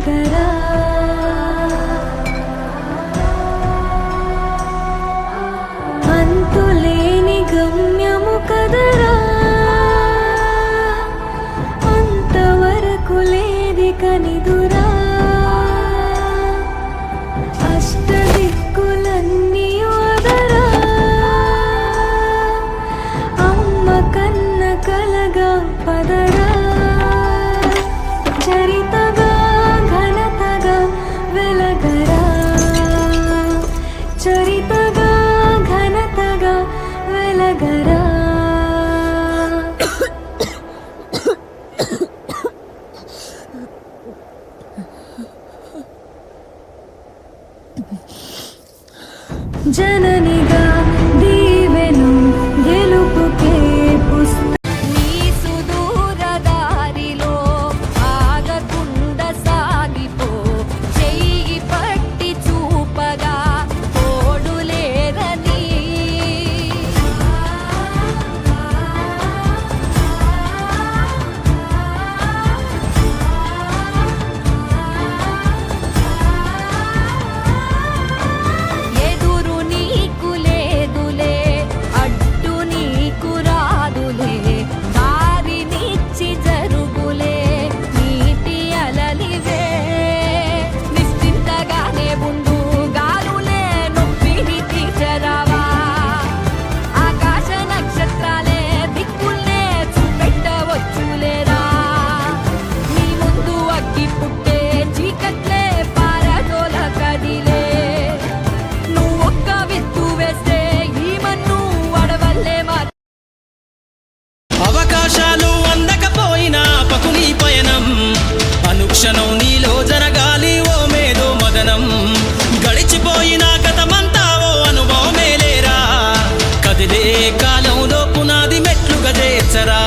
వెలగరా అంతులేని గమ్యము కదరా అంతవరకు లేది కనిదురా అష్టదిక్కులన్నీ వదరా అమ్మ కన్న కలగా పదరా చరితగా ఘనతగా వెలగరా చరితగా ఘనతగా వెలగరా జననిగా దీవెను గెలుపుకే నీ సుదూర దారిలో ఆగకుండ సాగిపో చెయ్యి పట్టి చూపగా తోడులేరని ఎదురు నీకు లేదులే అడ్డు నీకు రాదులే దారినిచ్చి జరుగులే నీటి అలలివే నిశ్చింతగానే ఉండు గాలులే నొప్పిని తీర్చరావా ఆకాశ నక్షత్రాలే దిక్కుల్నే చూపెట్టవచ్చులేరా నీ ముందు అగ్గి పుట్టే చీకట్లే పారదోల కదిలే నువ్వొక్క విత్తు వేస్తే ఈ మన్ను అడవల్లే అవకాశాలు అందకపోయినా పకుని పయనం అనుక్షణం నీలో జరగాలి ఓ మేధో మదనం గడిచిపోయిన గతమంతా ఓ అనుభవమేలేరా కదిలే కాలంలో పునాది మెట్లుగా చేర్చరా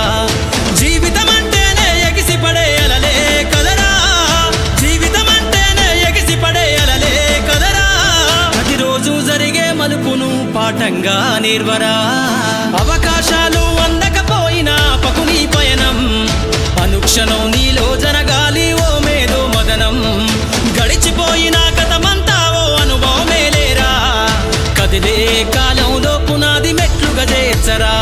జీవితం అంటేనే ఎగిసిపడే అలలే కదరా జీవితం అంటేనే ఎగిసిపడే అలలే కదరా ప్రతిరోజు జరిగే మలుపును పాఠంగా నిర్వరా అవకాశాలు అందకపోయినా పకుని పయనం అనుక్షణం నీలో జరగాలి ఓ మేధో మదనం గడిచిపోయిన గతమంతా ఓ అనుభవమేలేరా కదిలే కాలంలో పునాది మెట్లుగా చేర్చరా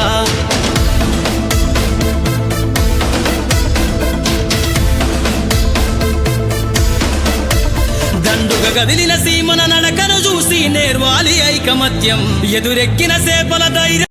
దండుగా గదిలిన సీమన నడకను చూసి నేర్వాలి ఐకమత్యం ఎదురెక్కిన సేపల ధైర్యం